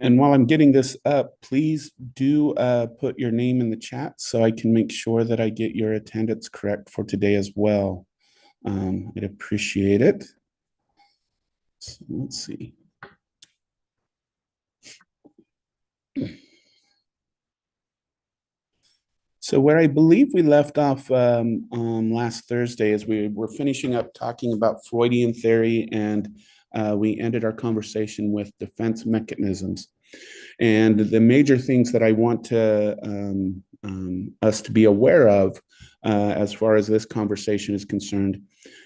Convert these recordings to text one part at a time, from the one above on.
And while I'm getting this up, please do put your name in the chat so I can make sure that I get your attendance correct for today as well. I'd appreciate it. So let's see. So where I believe we left off last Thursday is we were finishing up talking about Freudian theory, and we ended our conversation with defense mechanisms. And the major things that I want to us to be aware of as far as this conversation is concerned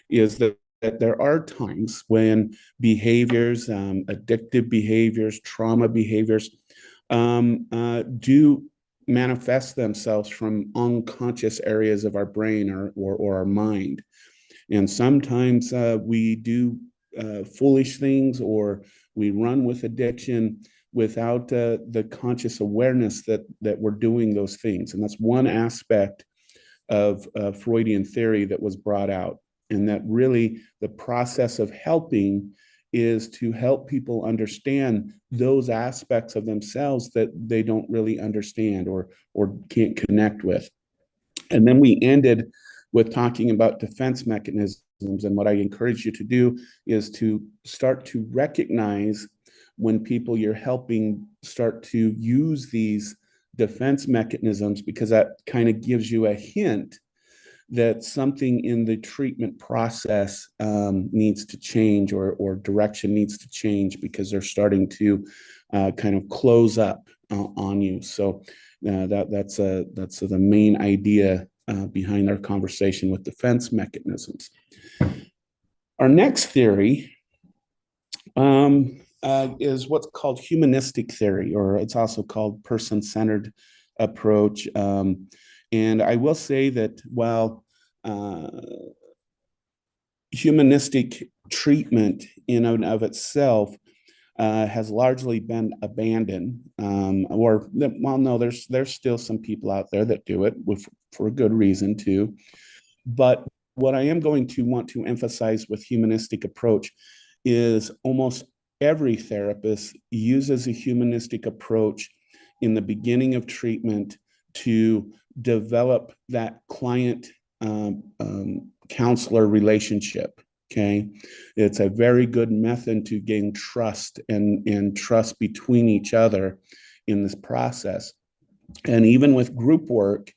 is that there are times when behaviors, addictive behaviors, trauma behaviors, do manifest themselves from unconscious areas of our brain or our mind. And sometimes we do foolish things, or we run with addiction without the conscious awareness that we're doing those things. And that's one aspect of Freudian theory that was brought out. And that really the process of helping is to help people understand those aspects of themselves that they don't really understand or can't connect with. And then we ended with talking about defense mechanisms. And what I encourage you to do is to start to recognize when people you're helping start to use these defense mechanisms, because that kind of gives you a hint that something in the treatment process needs to change, or direction needs to change, because they're starting to kind of close up on you. So that's the main idea behind our conversation with defense mechanisms. Our next theory is what's called humanistic theory, or it's also called person-centered approach. And I will say that while humanistic treatment in and of itself has largely been abandoned, no, there's still some people out there that do it for a good reason too. But what I am going to want to emphasize with humanistic approach is almost every therapist uses a humanistic approach in the beginning of treatment to develop that client counselor relationship. Okay, it's a very good method to gain trust and trust between each other in this process. And even with group work,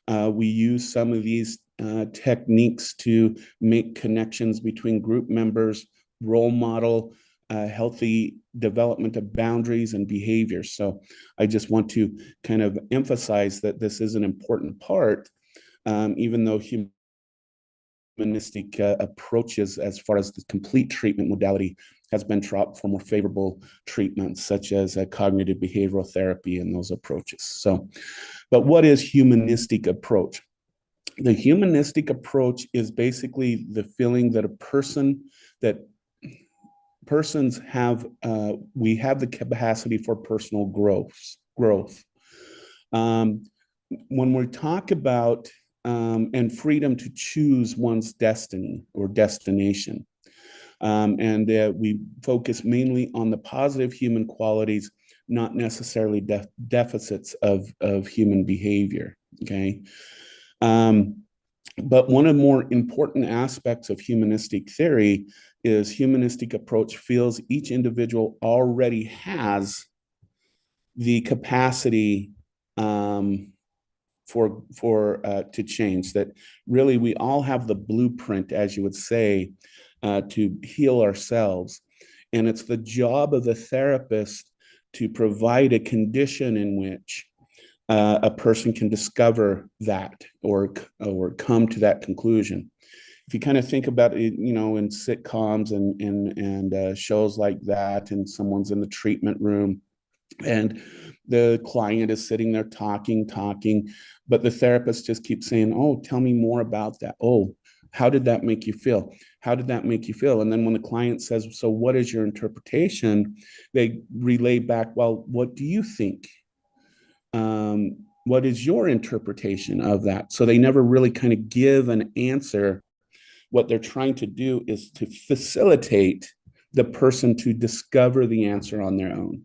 we use some of these techniques to make connections between group members, role model healthy development of boundaries and behaviors. So I just want to kind of emphasize that this is an important part, even though humanistic approaches as far as the complete treatment modality has been dropped for more favorable treatments, such as cognitive behavioral therapy and those approaches. So, but what is humanistic approach? The humanistic approach is basically the feeling that persons have, we have the capacity for personal growth. When we talk about and freedom to choose one's destiny or destination, and we focus mainly on the positive human qualities, not necessarily deficits of human behavior. Okay. But one of the more important aspects of humanistic theory is humanistic approach feels each individual already has the capacity for to change. That really we all have the blueprint, as you would say, to heal ourselves, and it's the job of the therapist to provide a condition in which a person can discover that or come to that conclusion. If you kind of think about it, you know, in sitcoms and shows like that, and someone's in the treatment room and the client is sitting there talking, but the therapist just keeps saying, "Oh, tell me more about that. Oh, how did that make you feel? How did that make you feel?" And then when the client says, "So what is your interpretation?" they relay back, "Well, what do you think? What is your interpretation of that?" So they never really kind of give an answer. What they're trying to do is to facilitate the person to discover the answer on their own.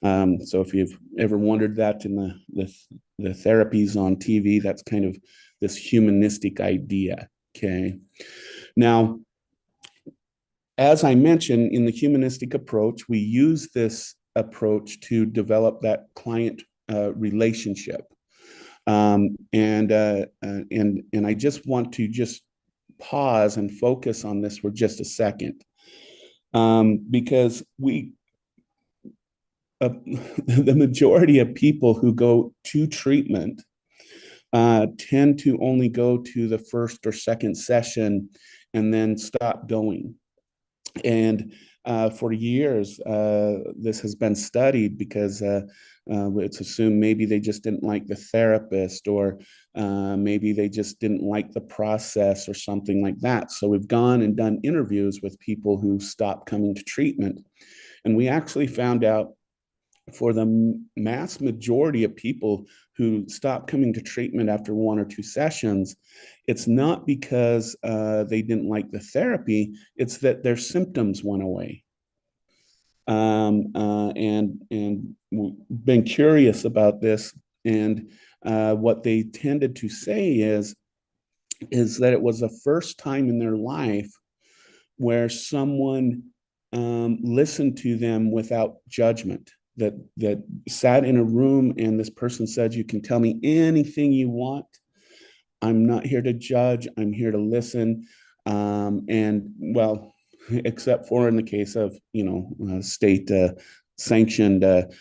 So if you've ever wondered that in the therapies on TV, that's kind of this humanistic idea. Okay. Now, as I mentioned, in the humanistic approach, we use this approach to develop that client relationship. And I just want to just pause and focus on this for just a second, because the majority of people who go to treatment tend to only go to the first or second session and then stop going. And for years, this has been studied because it's assumed maybe they just didn't like the therapist, or maybe they just didn't like the process or something like that. So we've gone and done interviews with people who stopped coming to treatment. And we actually found out, for the mass majority of people who stop coming to treatment after one or two sessions, it's not because they didn't like the therapy, it's that their symptoms went away. And been curious about this, and what they tended to say is that it was the first time in their life where someone listened to them without judgment, that sat in a room and this person said, you can tell me anything you want. I'm not here to judge. I'm here to listen. And well, except for in the case of, state sanctioned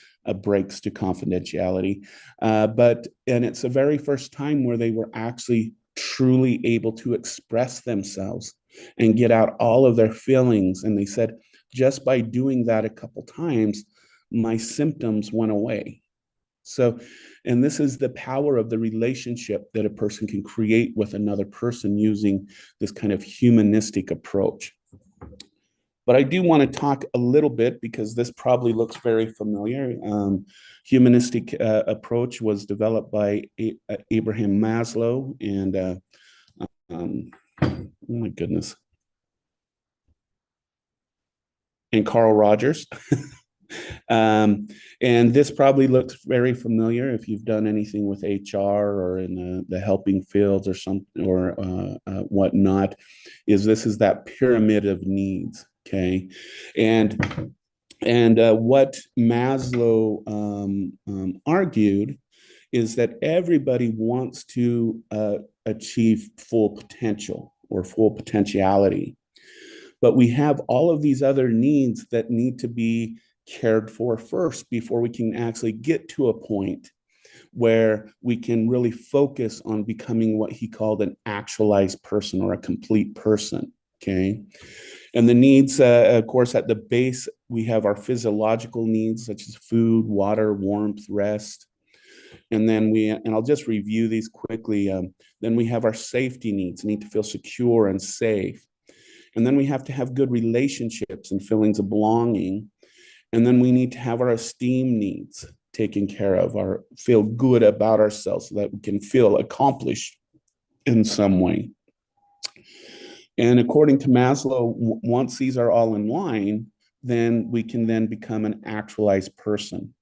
breaks to confidentiality. And it's the very first time where they were actually truly able to express themselves and get out all of their feelings. And they said, just by doing that a couple times, my symptoms went away. So, and this is the power of the relationship that a person can create with another person using this kind of humanistic approach. But I do want to talk a little bit, because this probably looks very familiar. Humanistic approach was developed by Abraham Maslow and, oh my goodness, and Carl Rogers. And this probably looks very familiar if you've done anything with HR or in the helping fields or whatnot. This is that pyramid of needs, okay? And what Maslow argued is that everybody wants to achieve full potential or full potentiality. But we have all of these other needs that need to be cared for first before we can actually get to a point where we can really focus on becoming what he called an actualized person or a complete person. Okay. And the needs, of course, at the base, we have our physiological needs, such as food, water, warmth, rest. And then and I'll just review these quickly. Then we have our safety needs, need to feel secure and safe. And then we have to have good relationships and feelings of belonging. And then we need to have our esteem needs taken care of, or feel good about ourselves so that we can feel accomplished in some way. And according to Maslow, once these are all in line, then we can then become an actualized person.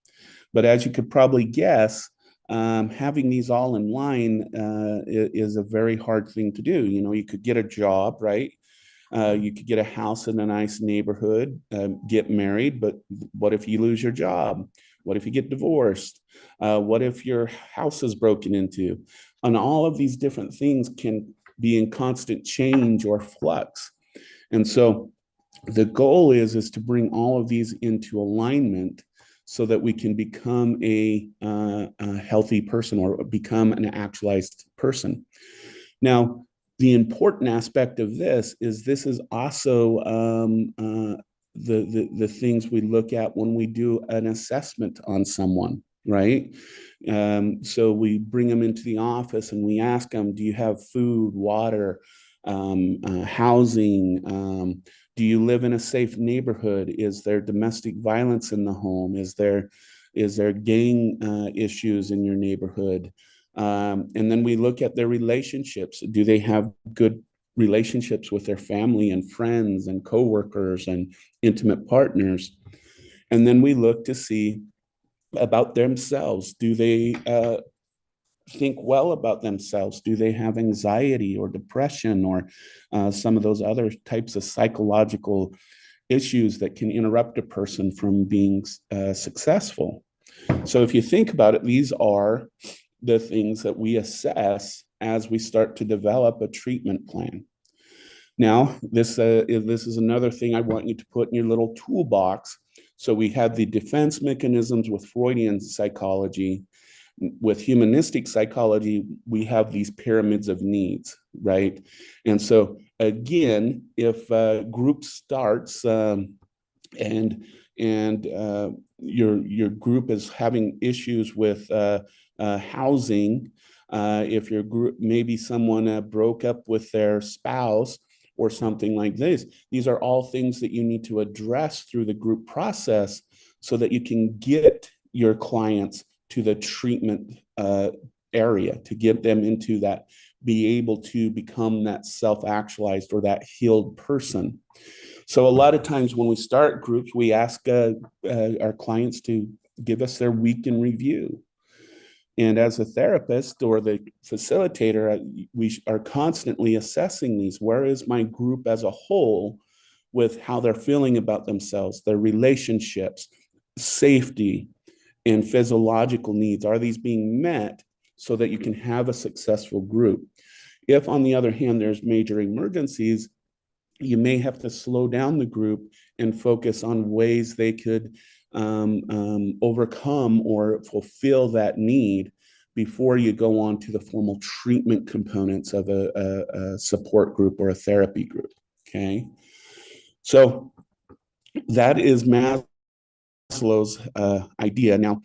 But as you could probably guess, having these all in line is a very hard thing to do. You could get a job, right? You could get a house in a nice neighborhood, get married, but what if you lose your job? What if you get divorced? What if your house is broken into? And all of these different things can be in constant change or flux. And so the goal is to bring all of these into alignment so that we can become a healthy person or become an actualized person. Now, the important aspect of this is also the things we look at when we do an assessment on someone, right? So we bring them into the office and we ask them, do you have food, water, housing? Do you live in a safe neighborhood? Is there domestic violence in the home? Is there gang issues in your neighborhood? And then we look at their relationships. Do they have good relationships with their family and friends and coworkers and intimate partners? And then we look to see about themselves? Do they think well about themselves? Do they have anxiety or depression or some of those other types of psychological issues that can interrupt a person from being successful? So if you think about it, these are the things that we assess as we start to develop a treatment plan. Now, this is another thing I want you to put in your little toolbox. So we have the defense mechanisms with Freudian psychology. With humanistic psychology, we have these pyramids of needs, right? And so again, if a group starts and your group is having issues with housing, if your group, maybe someone broke up with their spouse or something like this, these are all things that you need to address through the group process so that you can get your clients to the treatment area, to get them into that, be able to become that self-actualized or that healed person. So a lot of times when we start groups, we ask our clients to give us their week in review. And as a therapist or the facilitator, we are constantly assessing these. Where is my group as a whole with how they're feeling about themselves, their relationships, safety, and physiological needs? Are these being met so that you can have a successful group? If, on the other hand, there's major emergencies, you may have to slow down the group and focus on ways they could overcome or fulfill that need before you go on to the formal treatment components of a support group or a therapy group. Okay. So that is Maslow's idea. Now,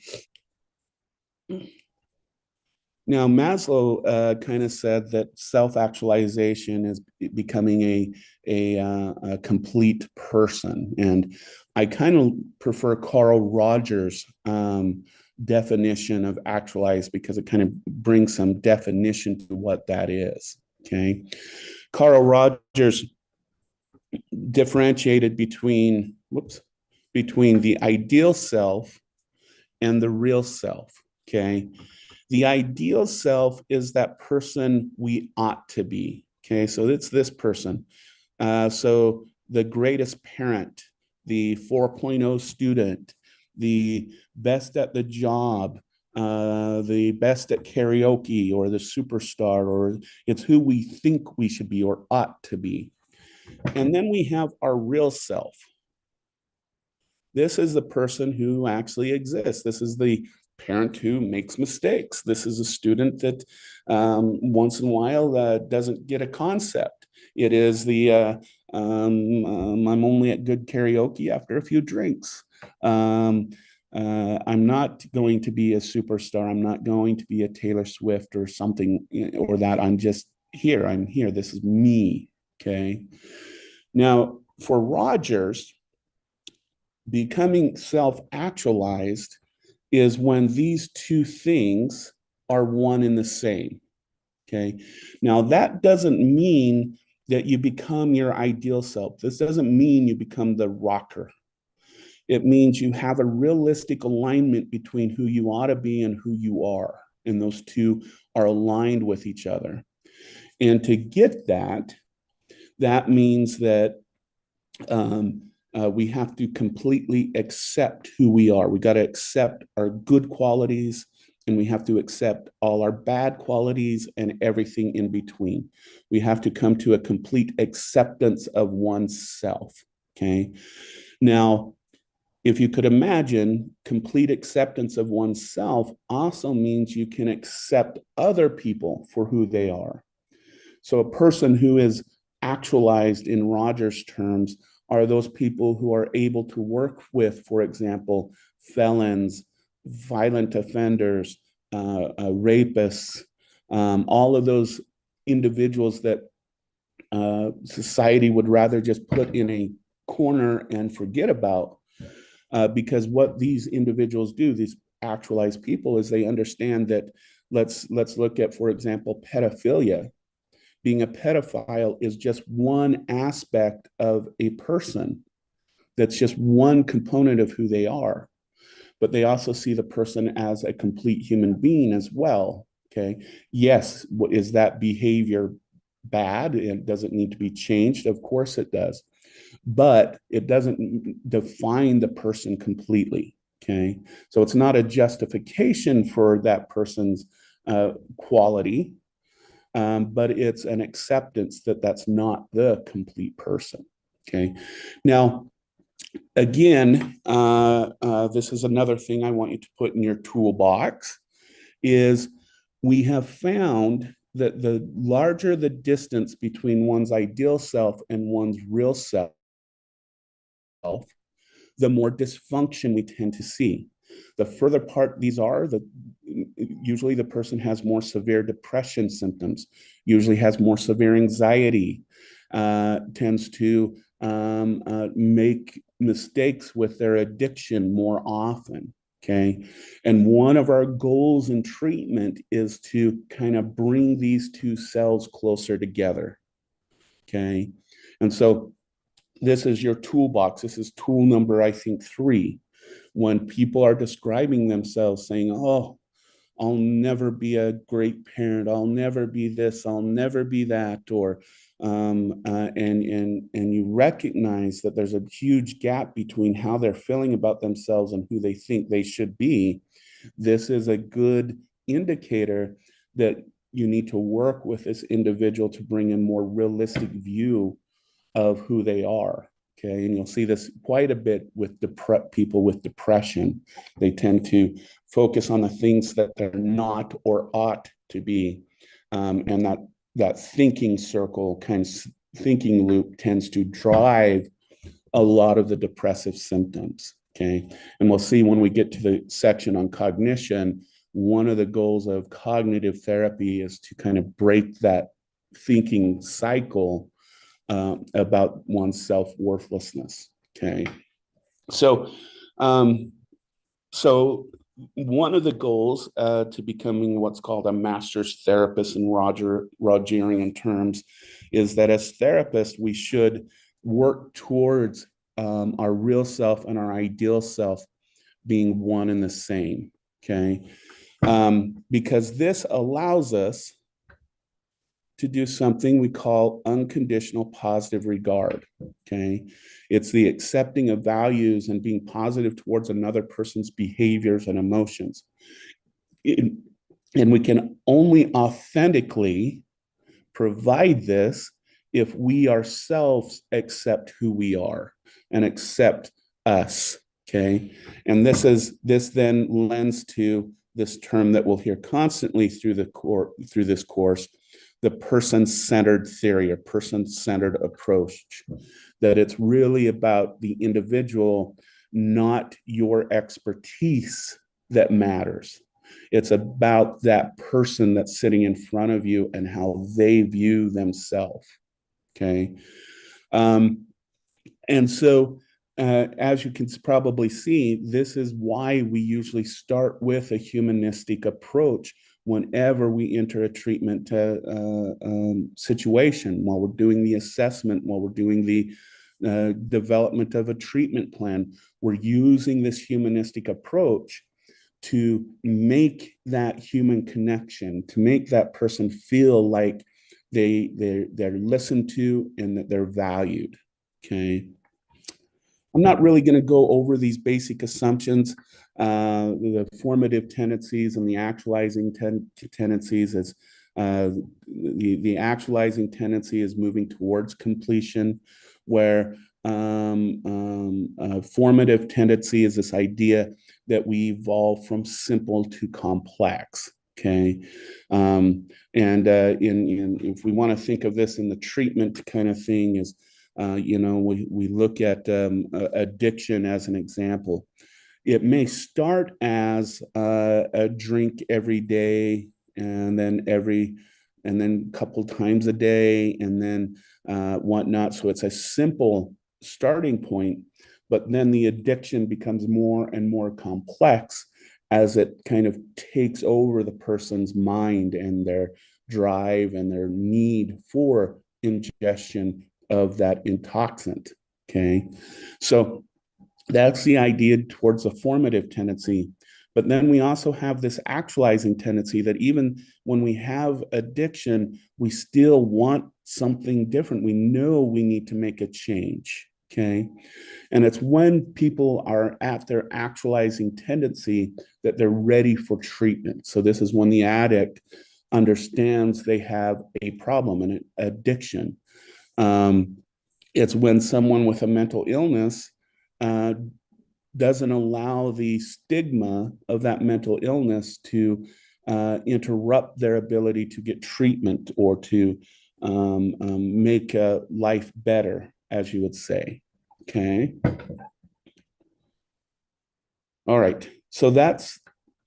Maslow kind of said that self-actualization is becoming a complete person, and I kind of prefer Carl Rogers' definition of actualized because it kind of brings some definition to what that is. Okay, Carl Rogers differentiated between the ideal self and the real self. Okay. The ideal self is that person we ought to be. Okay, so it's this person. So the greatest parent, the 4.0 student, the best at the job, the best at karaoke, or the superstar, or it's who we think we should be or ought to be. And then we have our real self. This is the person who actually exists. This is the parent who makes mistakes. This is a student that once in a while doesn't get a concept. It is the I'm only at good karaoke after a few drinks. I'm not going to be a superstar. I'm not going to be a Taylor Swift or something or that. I'm just here. I'm here. This is me. Okay. Now, for Rogers, becoming self-actualized is when these two things are one and the same. Okay. Now, that doesn't mean that you become your ideal self. This doesn't mean you become the rocker. It means you have a realistic alignment between who you ought to be and who you are. And those two are aligned with each other. And to get that, that means that we have to completely accept who we are. We got to accept our good qualities, and we have to accept all our bad qualities and everything in between. We have to come to a complete acceptance of oneself. Okay. Now, if you could imagine, complete acceptance of oneself also means you can accept other people for who they are. So a person who is actualized in Rogers' terms are those people who are able to work with, for example, felons, violent offenders, rapists, all of those individuals that society would rather just put in a corner and forget about. Because what these individuals do, these actualized people, is they understand that let's look at, for example, pedophilia. Being a pedophile is just one aspect of a person. That's just one component of who they are. but they also see the person as a complete human being as well. Okay. Yes, is that behavior bad and does it need to be changed? Of course it does, but it doesn't define the person completely. Okay. So it's not a justification for that person's quality, but it's an acceptance that that's not the complete person. Okay. Now, again, this is another thing I want you to put in your toolbox is we have found that the larger the distance between one's ideal self and one's real self, the more dysfunction we tend to see. The further apart these are, usually the person has more severe depression symptoms, usually has more severe anxiety, tends to make mistakes with their addiction more often. Okay. And one of our goals in treatment is to kind of bring these two cells closer together. Okay. And so this is your toolbox. This is tool number, I think, 3. When people are describing themselves saying, oh, I'll never be a great parent. I'll never be this. I'll never be that. Or and you recognize that there's a huge gap between how they're feeling about themselves and who they think they should be. This is a good indicator that you need to work with this individual to bring a more realistic view of who they are. Okay. And you'll see this quite a bit with people with depression. They tend to focus on the things that they're not or ought to be. And that thinking circle, kind of thinking loop, tends to drive a lot of the depressive symptoms. Okay. And we'll see when we get to the section on cognition, one of the goals of cognitive therapy is to kind of break that thinking cycle about one's self-worthlessness. Okay. So, so one of the goals to becoming what's called a master's therapist in Rogerian terms is that as therapists, we should work towards our real self and our ideal self being one and the same. Okay. Because this allows us to do something we call unconditional positive regard. Okay. It's the accepting of values and being positive towards another person's behaviors and emotions. And we can only authentically provide this if we ourselves accept who we are and accept us. Okay. And this then lends to this term that we'll hear constantly through this course, the person-centered theory or person-centered approach, that it's really about the individual, not your expertise that matters. It's about that person that's sitting in front of you and how they view themselves. Okay. And so, as you can probably see, this is why we usually start with a humanistic approach whenever we enter a treatment situation, while we're doing the assessment, while we're doing the development of a treatment plan. We're using this humanistic approach to make that human connection, to make that person feel like they're listened to and that they're valued. Okay. I'm not really going to go over these basic assumptions. The formative tendencies and the actualizing tendencies is the actualizing tendency is moving towards completion, where formative tendency is this idea that we evolve from simple to complex. Okay. If we want to think of this in the treatment kind of thing is, we look at addiction as an example. It may start as a drink every day, and then a couple times a day, and then whatnot. So it's a simple starting point, but then the addiction becomes more and more complex as it kind of takes over the person's mind and their drive and their need for ingestion of that intoxicant. Okay. So That's the idea towards a formative tendency. But then we also have this actualizing tendency that even when we have addiction, we still want something different. We know we need to make a change. Okay. And it's when people are at their actualizing tendency that they're ready for treatment. So this is when the addict understands they have a problem, an addiction. Um, it's when someone with a mental illness uh, doesn't allow the stigma of that mental illness to interrupt their ability to get treatment or to make life better, as you would say. Okay. All right. So that's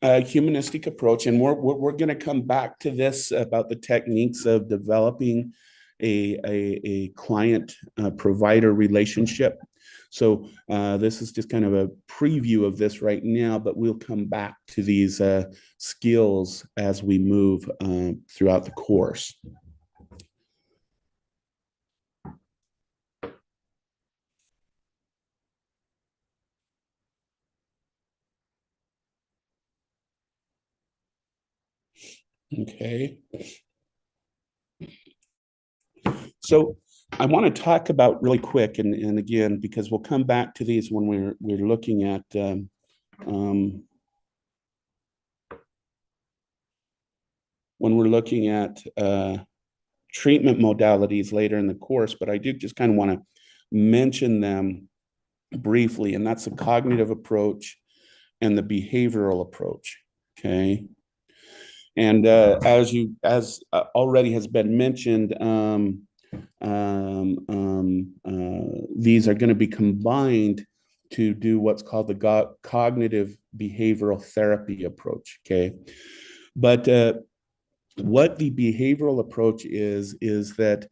a humanistic approach. And we're going to come back to this about the techniques of developing a client provider relationship. So this is just kind of a preview of this right now, but we'll come back to these skills as we move throughout the course. Okay. So I want to talk about really quick, and again, because we'll come back to these when we're looking at um, when we're looking at treatment modalities later in the course, but I do just kind of want to mention them briefly, and that's the cognitive approach and the behavioral approach. Okay. And as already has been mentioned, these are going to be combined to do what's called the cognitive behavioral therapy approach. Okay. But what the behavioral approach is that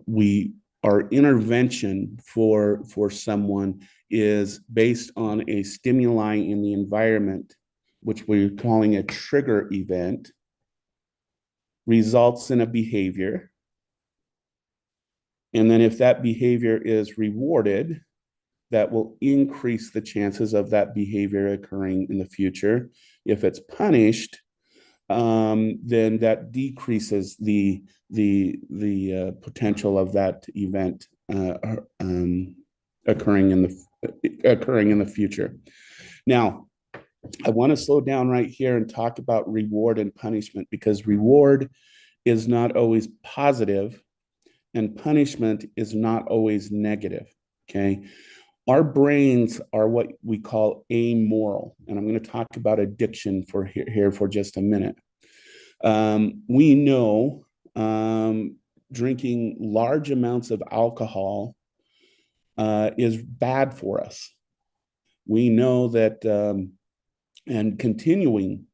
we our intervention for someone is based on a stimuli in the environment, which we're calling a trigger event, results in a behavior. And then if that behavior is rewarded, that will increase the chances of that behavior occurring in the future. If it's punished, then that decreases the potential of that event occurring in the future. Now, I want to slow down right here and talk about reward and punishment, because reward is not always positive and punishment is not always negative. Okay. Our brains are what we call amoral. And I'm going to talk about addiction here for just a minute. We know drinking large amounts of alcohol is bad for us. We know that, and continuing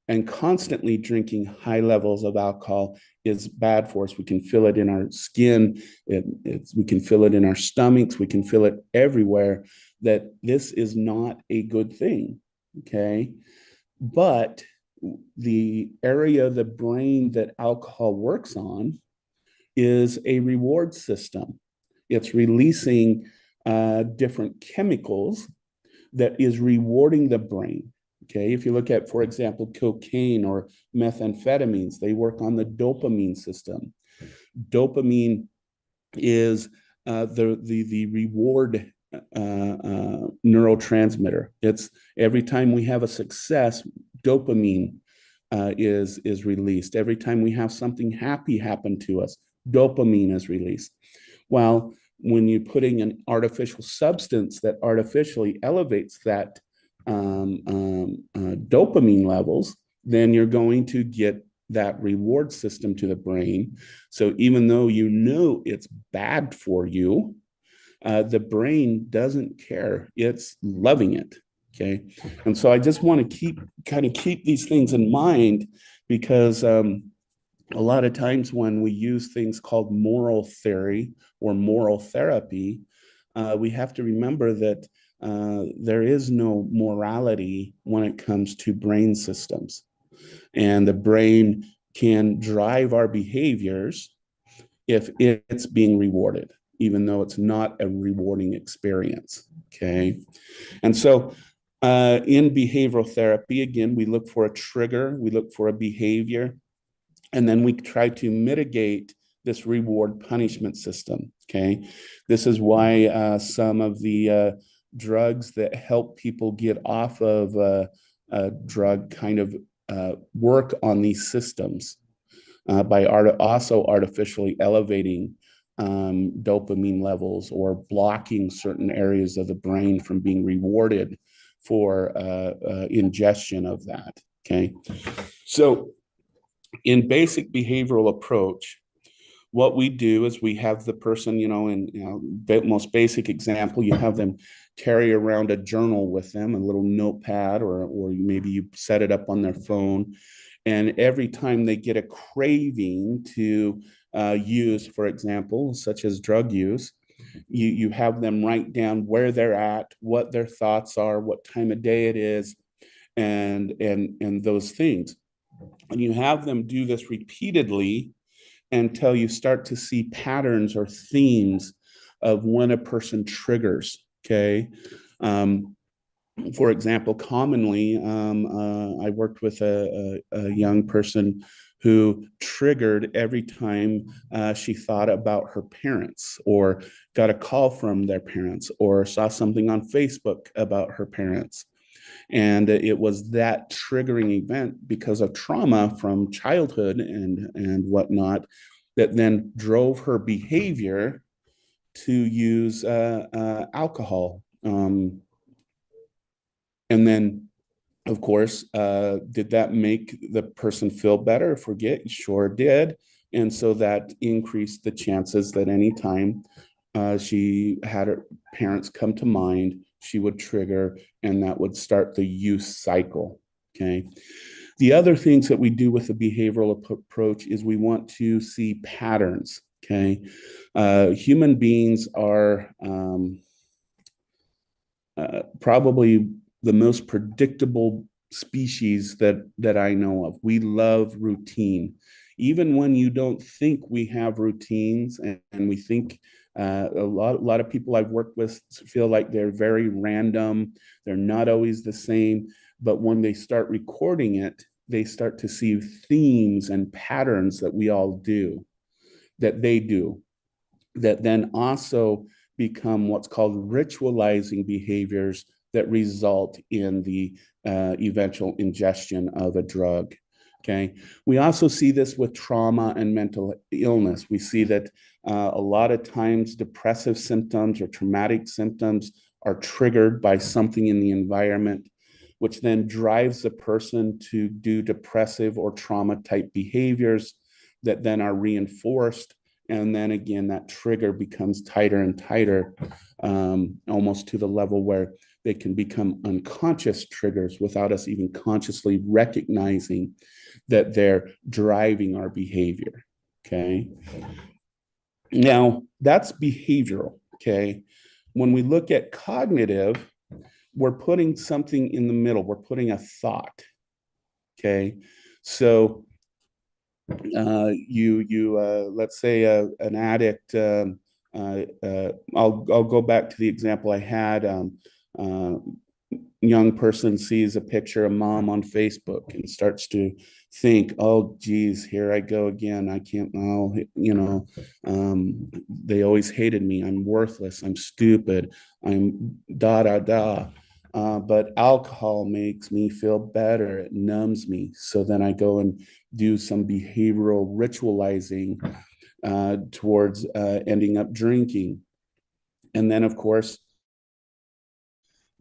and constantly drinking high levels of alcohol is bad for us. We can feel it in our skin. We can feel it in our stomachs. We can feel it everywhere, that this is not a good thing. Okay. But the area of the brain that alcohol works on is a reward system. It's releasing different chemicals that is rewarding the brain. Okay, if you look at, for example, cocaine or methamphetamines, they work on the dopamine system. Dopamine is the reward neurotransmitter. It's every time we have a success, dopamine is released. Every time we have something happy happen to us, dopamine is released. Well, when you're putting an artificial substance that artificially elevates that dopamine levels, then you're going to get that reward system to the brain. So even though you know it's bad for you, the brain doesn't care. It's loving it. Okay. And so I just want to keep these things in mind, because a lot of times when we use things called moral theory or moral therapy, we have to remember that there is no morality when it comes to brain systems. And the brain can drive our behaviors if it's being rewarded. even though it's not a rewarding experience. Okay. And so in behavioral therapy, again, we look for a trigger, we look for a behavior, and then we try to mitigate this reward punishment system. Okay. This is why some of the drugs that help people get off of a drug kind of work on these systems by also artificially elevating dopamine levels or blocking certain areas of the brain from being rewarded for ingestion of that. Okay. So in basic behavioral approach, what we do is we have the person, most basic example, you have them carry around a journal with them, a little notepad, or maybe you set it up on their phone. And every time they get a craving to use, for example, such as drug use, you have them write down where they're at, what their thoughts are, what time of day it is, and those things. And you have them do this repeatedly until you start to see patterns or themes of when a person triggers. Okay. For example, commonly, I worked with a young person who triggered every time she thought about her parents or got a call from their parents or saw something on Facebook about her parents. And it was that triggering event because of trauma from childhood and whatnot that then drove her behavior to use alcohol. And then, of course, did that make the person feel better? Forget, sure did. And so that increased the chances that anytime she had her parents come to mind, she would trigger, and that would start the use cycle. Okay. The other things that we do with the behavioral approach is we want to see patterns. Okay. Human beings are probably the most predictable species that I know of. We love routine. Even when you don't think we have routines and we think a lot of people I've worked with feel like they're very random. They're not always the same. But when they start recording it, they start to see themes and patterns that we all do, that they do, that then also become what's called ritualizing behaviors that result in the eventual ingestion of a drug. Okay. We also see this with trauma and mental illness. We see that a lot of times depressive symptoms or traumatic symptoms are triggered by something in the environment, which then drives the person to do depressive or trauma type behaviors that then are reinforced. And then again, that trigger becomes tighter and tighter, almost to the level where they can become unconscious triggers without us even consciously recognizing that they're driving our behavior. Okay. Now, that's behavioral. Okay. When we look at cognitive, we're putting something in the middle, we're putting a thought. Okay. So, let's say an addict. I'll go back to the example I had. Young person sees a picture of mom on Facebook and starts to think, "Oh, geez, here I go again. I can't. Oh, they always hated me. I'm worthless. I'm stupid. I'm da da da." But alcohol makes me feel better. It numbs me. So then I go and do some behavioral ritualizing towards ending up drinking. And then, of course,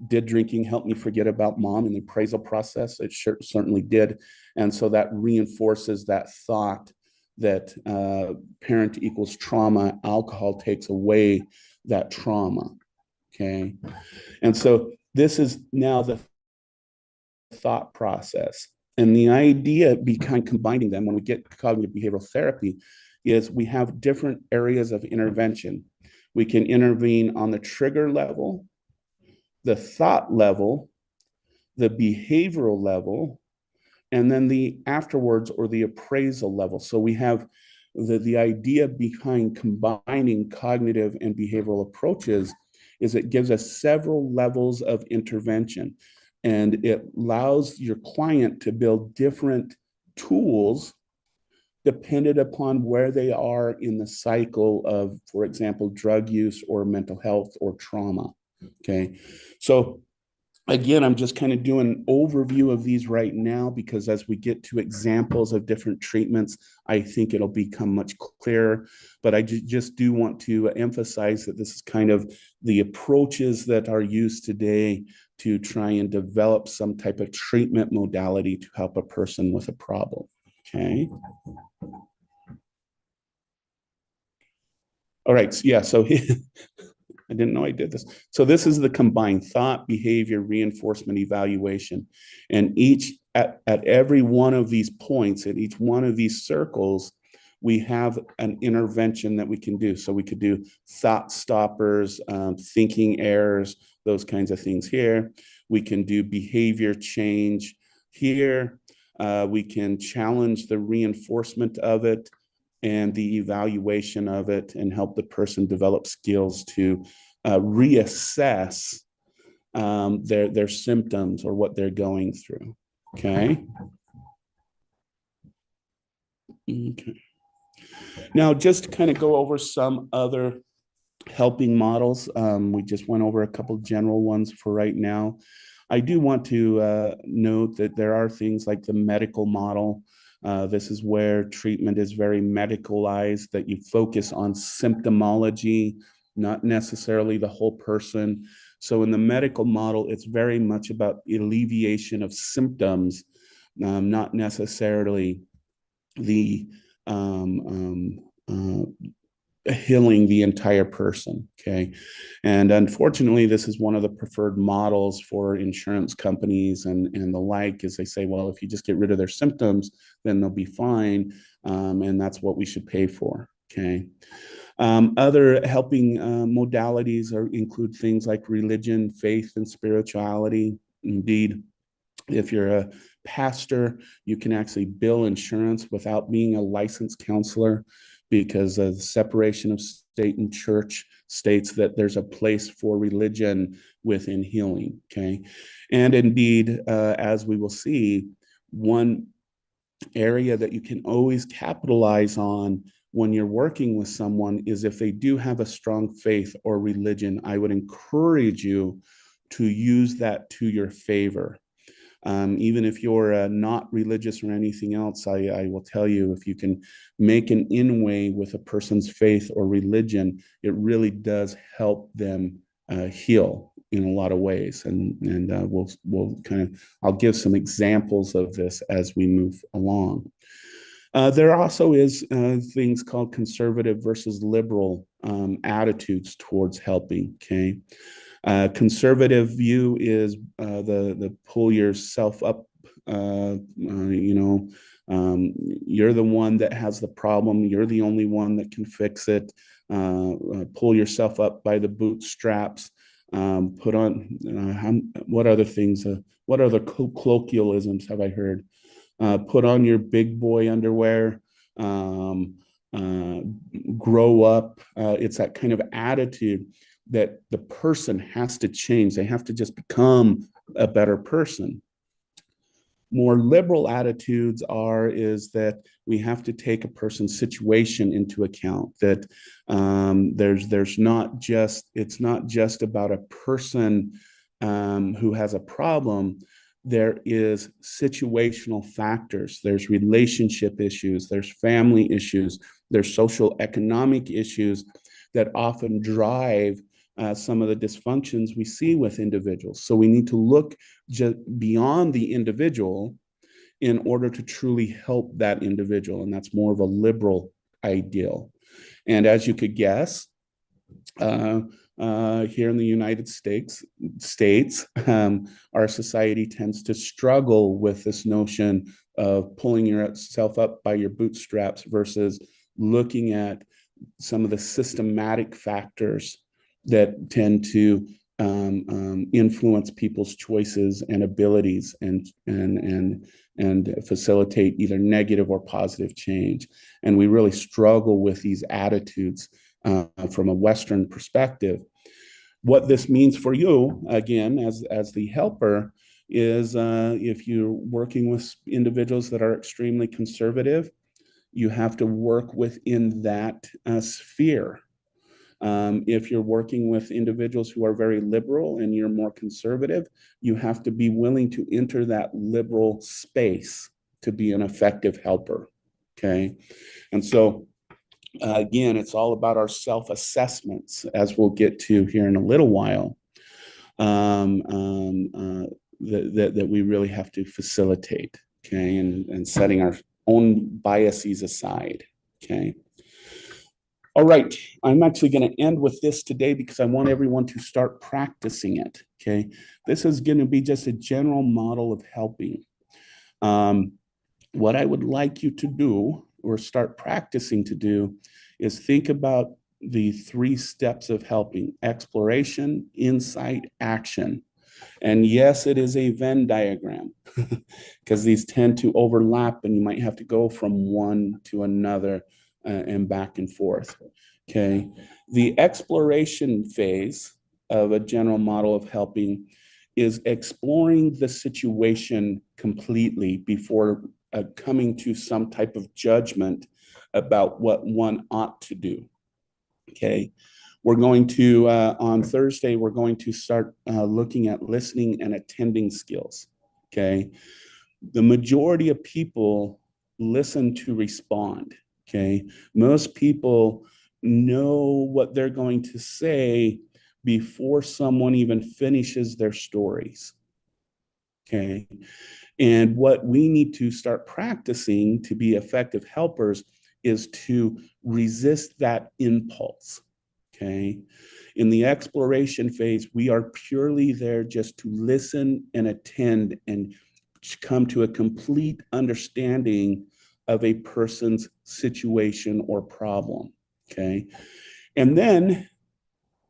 did drinking help me forget about mom in the appraisal process? It certainly did. And so that reinforces that thought that parent equals trauma. Alcohol takes away that trauma. Okay. And so this is now the thought process. And the idea behind combining them when we get cognitive behavioral therapy is we have different areas of intervention. We can intervene on the trigger level, the thought level, the behavioral level, and then the afterwards or the appraisal level. So we have the idea behind combining cognitive and behavioral approaches is it gives us several levels of intervention, and it allows your client to build different tools dependent upon where they are in the cycle of, for example, drug use or mental health or trauma. Okay. So again, I'm just kind of doing an overview of these right now because as we get to examples of different treatments, I think it'll become much clearer. But I just do want to emphasize that this is kind of the approaches that are used today to try and develop some type of treatment modality to help a person with a problem. Okay. All right. So yeah. So I didn't know I did this. So this is the combined thought, behavior, reinforcement, evaluation. And at every one of these points, at each one of these circles, we have an intervention that we can do. So we could do thought stoppers, thinking errors, those kinds of things here. We can do behavior change here. We can challenge the reinforcement of it and the evaluation of it and help the person develop skills to reassess their symptoms or what they're going through. Okay. Okay. Now, just to kind of go over some other helping models, we just went over a couple general ones for right now. I do want to note that there are things like the medical model. This is where treatment is very medicalized, that you focus on symptomology, not necessarily the whole person. So in the medical model, it's very much about alleviation of symptoms, not necessarily the healing the entire person. Okay. And unfortunately, this is one of the preferred models for insurance companies and the like, is they say, well, if you just get rid of their symptoms, then they'll be fine. And that's what we should pay for. Okay. Other helping modalities include things like religion, faith, and spirituality. Indeed, if you're a pastor, you can actually bill insurance without being a licensed counselor, because the separation of state and church states that there's a place for religion within healing. Okay. And indeed, as we will see, one area that you can always capitalize on when you're working with someone is if they do have a strong faith or religion, I would encourage you to use that to your favor. Even if you're not religious or anything else, I will tell you, if you can make an inway with a person's faith or religion, it really does help them heal in a lot of ways. And we'll kind of, I'll give some examples of this as we move along. There also is things called conservative versus liberal attitudes towards helping. Okay. Conservative view is the pull yourself up. You're the one that has the problem. You're the only one that can fix it. Pull yourself up by the bootstraps. Put on what other things? What other colloquialisms have I heard? Put on your big boy underwear. Grow up. It's that kind of attitude that the person has to change. They have to just become a better person. More liberal attitudes is that we have to take a person's situation into account, that it's not just about a person who has a problem. There is situational factors, there's relationship issues, there's family issues, there's social economic issues that often drive some of the dysfunctions we see with individuals. So we need to look just beyond the individual in order to truly help that individual. And that's more of a liberal ideal. And as you could guess, here in the United States, our society tends to struggle with this notion of pulling yourself up by your bootstraps versus looking at some of the systematic factors that tend to influence people's choices and abilities and facilitate either negative or positive change. And we really struggle with these attitudes from a Western perspective. What this means for you, again, as the helper, is if you're working with individuals that are extremely conservative, you have to work within that sphere. If you're working with individuals who are very liberal and you're more conservative, you have to be willing to enter that liberal space to be an effective helper. Okay. And so, again, it's all about our self-assessments, as we'll get to here in a little while, that we really have to facilitate, okay, and setting our own biases aside, okay. All right, I'm actually going to end with this today because I want everyone to start practicing it, okay. This is going to be just a general model of helping. What I would like you to do or start practicing to do is think about the 3 steps of helping: exploration, insight, action. And yes, it is a Venn diagram because these tend to overlap and you might have to go from one to another and back and forth. Okay. The exploration phase of a general model of helping is exploring the situation completely before coming to some type of judgment about what one ought to do. Okay. We're going to, on Thursday, we're going to start looking at listening and attending skills. Okay. The majority of people listen to respond. Okay. Most people know what they're going to say before someone even finishes their stories. Okay. And what we need to start practicing to be effective helpers is to resist that impulse. Okay. In the exploration phase, we are purely there just to listen and attend and come to a complete understanding of a person's situation or problem. Okay. And then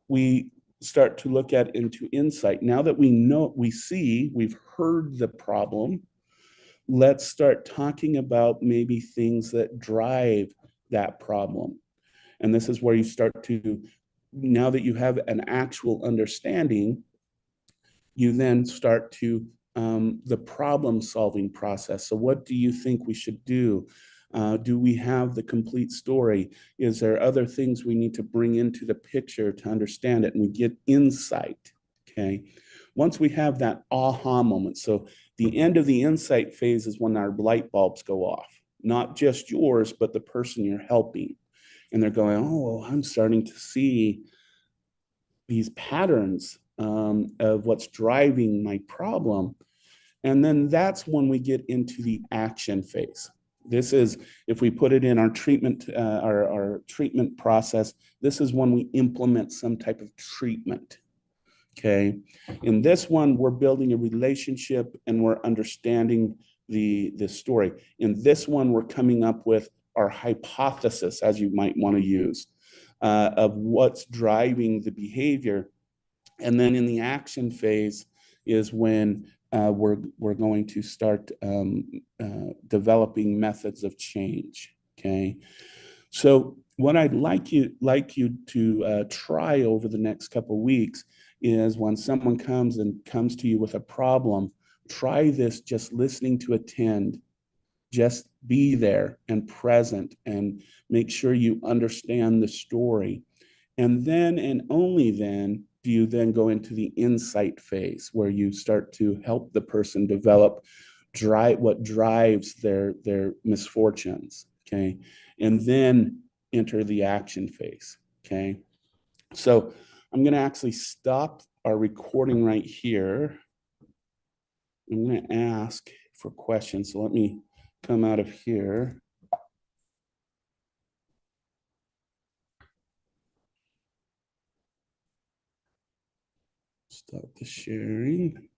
we start to look at into insight. Now that we know, we see, we've heard the problem, let's start talking about maybe things that drive that problem. And this is where you start to, now that you have an actual understanding, you then start to the problem solving process. So what do you think we should do? Do we have the complete story? Is there other things we need to bring into the picture to understand it? And we get insight, okay? Once we have that aha moment, so the end of the insight phase is when our light bulbs go off, not just yours, but the person you're helping. And they're going, oh, I'm starting to see these patterns of what's driving my problem. And then that's when we get into the action phase. This is, if we put it in our treatment, our treatment process, this is when we implement some type of treatment. Okay. In this one, we're building a relationship and we're understanding the story. In this one, we're coming up with our hypothesis, as you might want to use, of what's driving the behavior. And then in the action phase is when we're going to start developing methods of change. Okay, so what I'd like you to try over the next couple of weeks is when someone comes to you with a problem, try this just listening to attend. Just be there and present and make sure you understand the story. And then and only then do you then go into the insight phase where you start to help the person develop what drives their misfortunes. Okay. And then enter the action phase. Okay. So I'm going to actually stop our recording right here. I'm going to ask for questions. So let me come out of here. Stop the sharing.